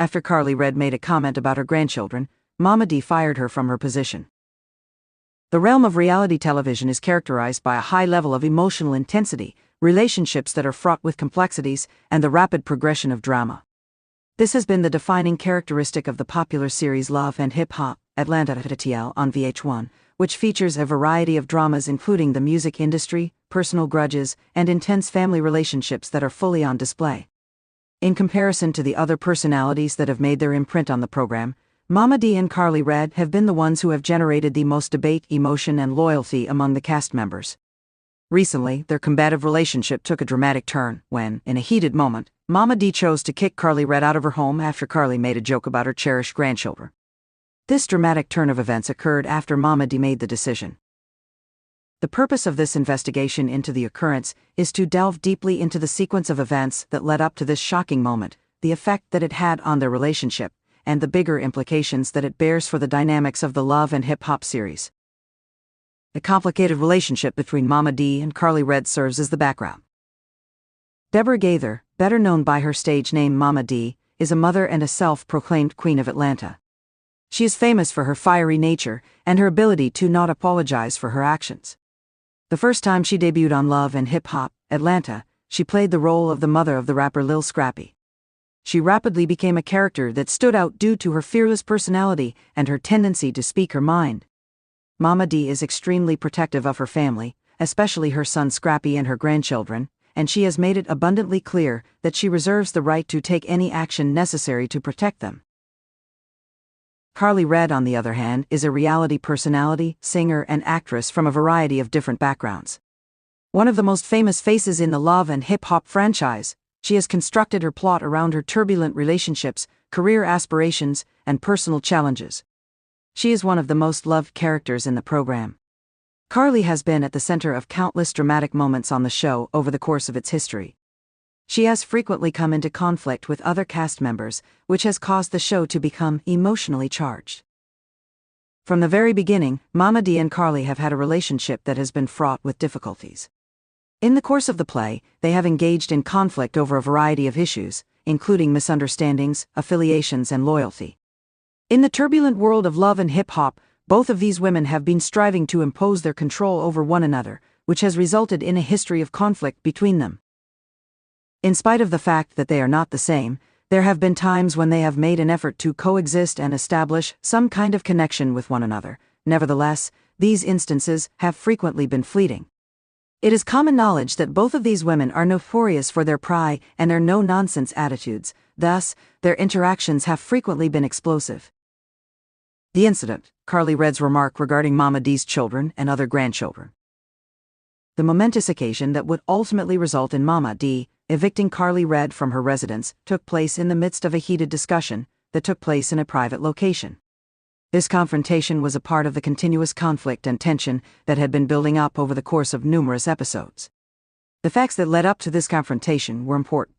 after Karlie Redd made a comment about her grandchildren, Momma Dee fired her from her position. The realm of reality television is characterized by a high level of emotional intensity, relationships that are fraught with complexities, and the rapid progression of drama. This has been the defining characteristic of the popular series Love and Hip-Hop, Atlanta on VH1, which features a variety of dramas including the music industry, personal grudges, and intense family relationships that are fully on display. In comparison to the other personalities that have made their imprint on the program, Momma Dee and Karlie Redd have been the ones who have generated the most debate, emotion, and loyalty among the cast members. Recently, their combative relationship took a dramatic turn when, in a heated moment, Momma Dee chose to kick Karlie Redd out of her home after Karlie made a joke about her cherished grandchildren. This dramatic turn of events occurred after Momma Dee made the decision. The purpose of this investigation into the occurrence is to delve deeply into the sequence of events that led up to this shocking moment, the effect that it had on their relationship, and the bigger implications that it bears for the dynamics of the Love and Hip-Hop series. The complicated relationship between Momma Dee and Karlie Redd serves as the background. Deborah Gaither, better known by her stage name Momma Dee, is a mother and a self-proclaimed queen of Atlanta. She is famous for her fiery nature and her ability to not apologize for her actions. The first time she debuted on Love and Hip-Hop, Atlanta, she played the role of the mother of the rapper Lil Scrappy. She rapidly became a character that stood out due to her fearless personality and her tendency to speak her mind. Momma Dee is extremely protective of her family, especially her son Scrappy and her grandchildren, and she has made it abundantly clear that she reserves the right to take any action necessary to protect them. Karlie Redd, on the other hand, is a reality personality, singer, and actress from a variety of different backgrounds. One of the most famous faces in the Love and Hip-Hop franchise, she has constructed her plot around her turbulent relationships, career aspirations, and personal challenges. She is one of the most loved characters in the program. Karlie has been at the center of countless dramatic moments on the show over the course of its history. She has frequently come into conflict with other cast members, which has caused the show to become emotionally charged. From the very beginning, Momma Dee and Karlie have had a relationship that has been fraught with difficulties. In the course of the play, they have engaged in conflict over a variety of issues, including misunderstandings, affiliations, and loyalty. In the turbulent world of Love and Hip-Hop, both of these women have been striving to impose their control over one another, which has resulted in a history of conflict between them. In spite of the fact that they are not the same, there have been times when they have made an effort to coexist and establish some kind of connection with one another. Nevertheless, these instances have frequently been fleeting. It is common knowledge that both of these women are notorious for their pry and their no-nonsense attitudes, thus, their interactions have frequently been explosive. The incident, Karlie Redd's remark regarding Momma Dee's children and other grandchildren. The momentous occasion that would ultimately result in Momma Dee evicting Karlie Redd from her residence took place in the midst of a heated discussion that took place in a private location. This confrontation was a part of the continuous conflict and tension that had been building up over the course of numerous episodes. The facts that led up to this confrontation were important.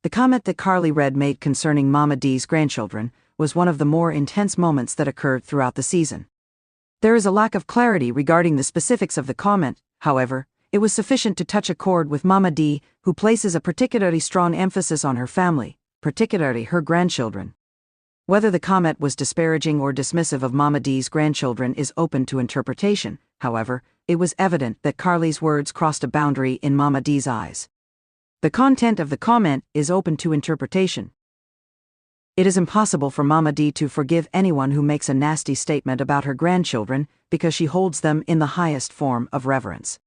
The comment that Karlie Redd made concerning Momma Dee's grandchildren was one of the more intense moments that occurred throughout the season. There is a lack of clarity regarding the specifics of the comment, however, it was sufficient to touch a chord with Momma Dee, who places a particularly strong emphasis on her family, particularly her grandchildren. Whether the comment was disparaging or dismissive of Momma Dee's grandchildren is open to interpretation, however, it was evident that Karlie's words crossed a boundary in Momma Dee's eyes. The content of the comment is open to interpretation. It is impossible for Momma Dee to forgive anyone who makes a nasty statement about her grandchildren because she holds them in the highest form of reverence.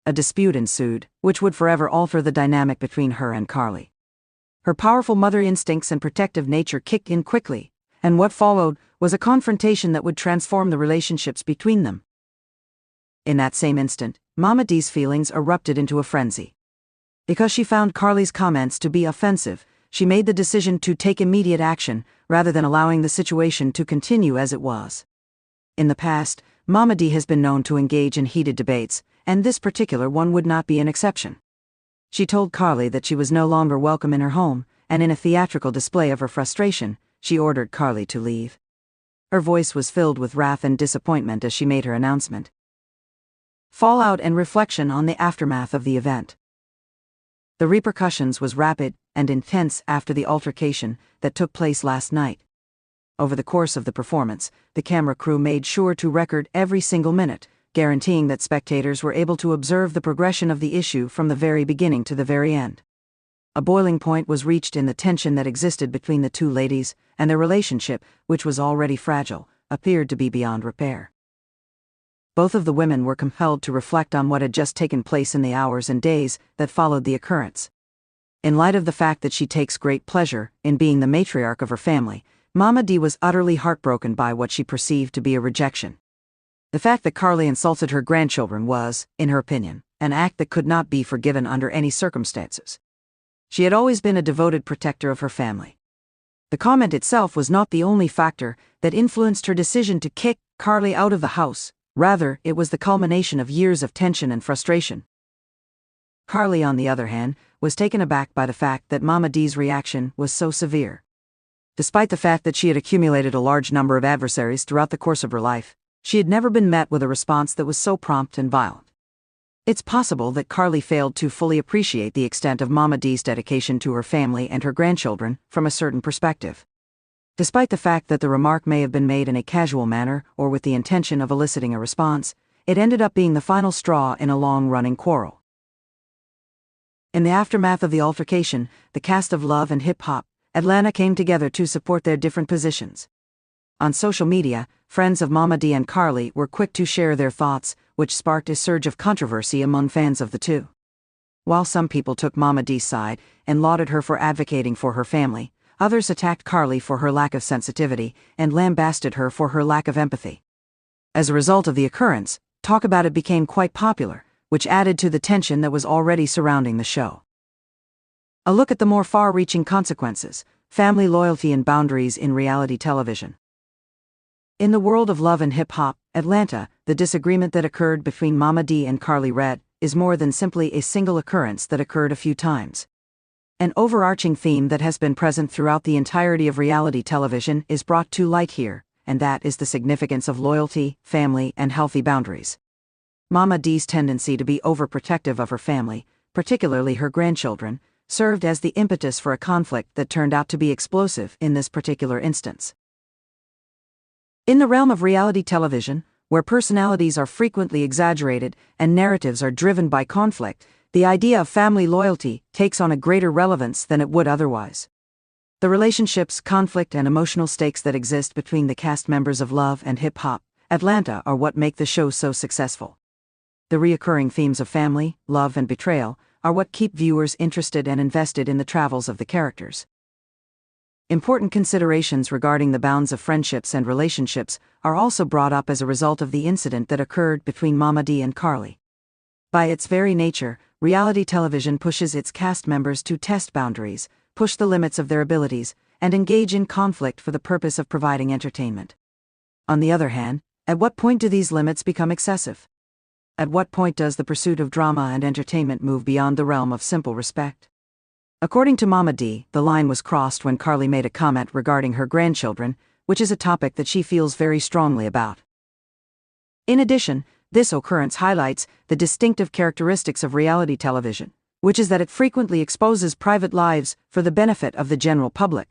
A dispute ensued, which would forever alter the dynamic between her and Karlie. Her powerful mother instincts and protective nature kicked in quickly, and what followed was a confrontation that would transform the relationships between them. In that same instant, Momma Dee's feelings erupted into a frenzy. Because she found Karlie's comments to be offensive, she made the decision to take immediate action, rather than allowing the situation to continue as it was. In the past, Momma Dee has been known to engage in heated debates, and this particular one would not be an exception. She told Karlie that she was no longer welcome in her home, and in a theatrical display of her frustration, she ordered Karlie to leave. Her voice was filled with wrath and disappointment as she made her announcement. Fallout and reflection on the aftermath of the event. The repercussions was rapid, and intense after the altercation that took place last night. Over the course of the performance, the camera crew made sure to record every single minute, guaranteeing that spectators were able to observe the progression of the issue from the very beginning to the very end. A boiling point was reached in the tension that existed between the two ladies, and their relationship, which was already fragile, appeared to be beyond repair. Both of the women were compelled to reflect on what had just taken place in the hours and days that followed the occurrence. In light of the fact that she takes great pleasure in being the matriarch of her family, Momma Dee was utterly heartbroken by what she perceived to be a rejection. The fact that Karlie insulted her grandchildren was, in her opinion, an act that could not be forgiven under any circumstances. She had always been a devoted protector of her family. The comment itself was not the only factor that influenced her decision to kick Karlie out of the house. Rather, it was the culmination of years of tension and frustration. Karlie, on the other hand, was taken aback by the fact that Momma Dee's reaction was so severe. Despite the fact that she had accumulated a large number of adversaries throughout the course of her life, she had never been met with a response that was so prompt and violent. It's possible that Karlie failed to fully appreciate the extent of Momma Dee's dedication to her family and her grandchildren from a certain perspective. Despite the fact that the remark may have been made in a casual manner or with the intention of eliciting a response, it ended up being the final straw in a long-running quarrel. In the aftermath of the altercation, the cast of Love and Hip Hop Atlanta came together to support their different positions. On social media, friends of Momma Dee and Karlie were quick to share their thoughts, which sparked a surge of controversy among fans of the two. While some people took Momma Dee's side and lauded her for advocating for her family, others attacked Karlie for her lack of sensitivity and lambasted her for her lack of empathy. As a result of the occurrence, talk about it became quite popular, which added to the tension that was already surrounding the show. A look at the more far-reaching consequences: family loyalty and boundaries in reality television. In the world of Love and Hip Hop Atlanta, the disagreement that occurred between Momma Dee and Karlie Redd is more than simply a single occurrence that occurred a few times. An overarching theme that has been present throughout the entirety of reality television is brought to light here, and that is the significance of loyalty, family, and healthy boundaries. Momma Dee's tendency to be overprotective of her family, particularly her grandchildren, served as the impetus for a conflict that turned out to be explosive in this particular instance. In the realm of reality television, where personalities are frequently exaggerated and narratives are driven by conflict, the idea of family loyalty takes on a greater relevance than it would otherwise. The relationships, conflict, and emotional stakes that exist between the cast members of Love and Hip Hop Atlanta are what make the show so successful. The recurring themes of family, love, and betrayal are what keep viewers interested and invested in the travels of the characters. Important considerations regarding the bounds of friendships and relationships are also brought up as a result of the incident that occurred between Momma Dee and Karlie. By its very nature, reality television pushes its cast members to test boundaries, push the limits of their abilities, and engage in conflict for the purpose of providing entertainment. On the other hand, at what point do these limits become excessive? At what point does the pursuit of drama and entertainment move beyond the realm of simple respect? According to Momma Dee, the line was crossed when Karlie made a comment regarding her grandchildren, which is a topic that she feels very strongly about. In addition, this occurrence highlights the distinctive characteristics of reality television, which is that it frequently exposes private lives for the benefit of the general public.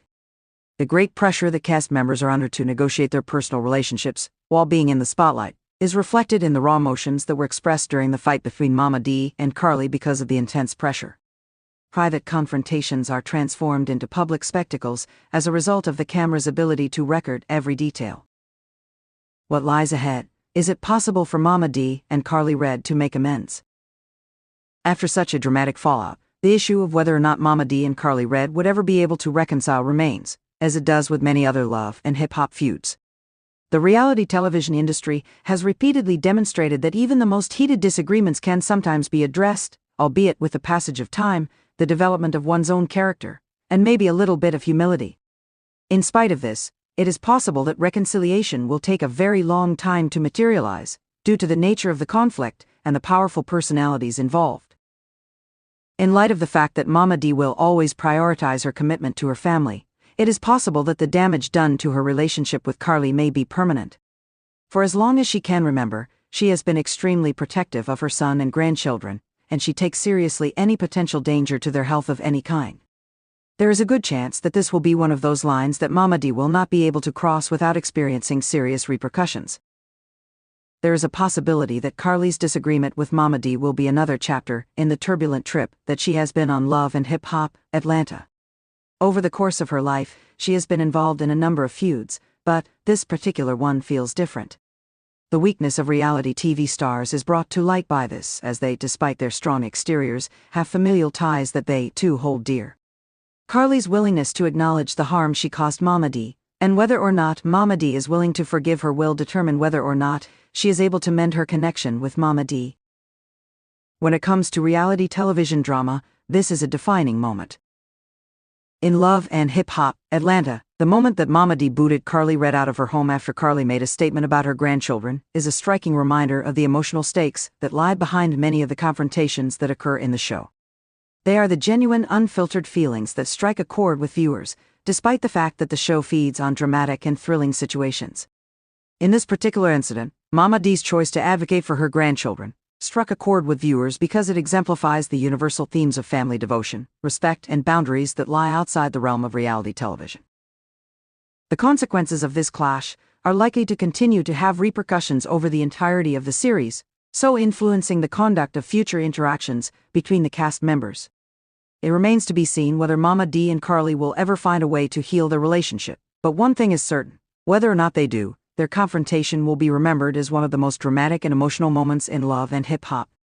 The great pressure that cast members are under to negotiate their personal relationships while being in the spotlight is reflected in the raw emotions that were expressed during the fight between Momma Dee and Karlie because of the intense pressure. Private confrontations are transformed into public spectacles as a result of the camera's ability to record every detail. What lies ahead? Is it possible for Momma Dee and Karlie Redd to make amends? After such a dramatic fallout, the issue of whether or not Momma Dee and Karlie Redd would ever be able to reconcile remains, as it does with many other love and hip-hop feuds. The reality television industry has repeatedly demonstrated that even the most heated disagreements can sometimes be addressed, albeit with the passage of time, the development of one's own character, and maybe a little bit of humility. In spite of this, it is possible that reconciliation will take a very long time to materialize, due to the nature of the conflict and the powerful personalities involved. In light of the fact that Momma Dee will always prioritize her commitment to her family, it is possible that the damage done to her relationship with Karlie may be permanent. For as long as she can remember, she has been extremely protective of her son and grandchildren, and she takes seriously any potential danger to their health of any kind. There is a good chance that this will be one of those lines that Momma Dee will not be able to cross without experiencing serious repercussions. There is a possibility that Karlie's disagreement with Momma Dee will be another chapter in the turbulent trip that she has been on Love and Hip Hop, Atlanta. Over the course of her life, she has been involved in a number of feuds, but this particular one feels different. The weakness of reality TV stars is brought to light by this, as they, despite their strong exteriors, have familial ties that they, too, hold dear. Karlie's willingness to acknowledge the harm she caused Momma Dee, and whether or not Momma Dee is willing to forgive her, will determine whether or not she is able to mend her connection with Momma Dee. When it comes to reality television drama, this is a defining moment. In Love and Hip Hop, Atlanta, the moment that Momma Dee booted Karlie Redd out of her home after Karlie made a statement about her grandchildren is a striking reminder of the emotional stakes that lie behind many of the confrontations that occur in the show. They are the genuine, unfiltered feelings that strike a chord with viewers, despite the fact that the show feeds on dramatic and thrilling situations. In this particular incident, Momma Dee's choice to advocate for her grandchildren struck a chord with viewers because it exemplifies the universal themes of family devotion, respect, and boundaries that lie outside the realm of reality television. The consequences of this clash are likely to continue to have repercussions over the entirety of the series, so influencing the conduct of future interactions between the cast members. It remains to be seen whether Momma Dee and Karlie will ever find a way to heal their relationship, but one thing is certain: whether or not they do, their confrontation will be remembered as one of the most dramatic and emotional moments in Love and Hip Hop.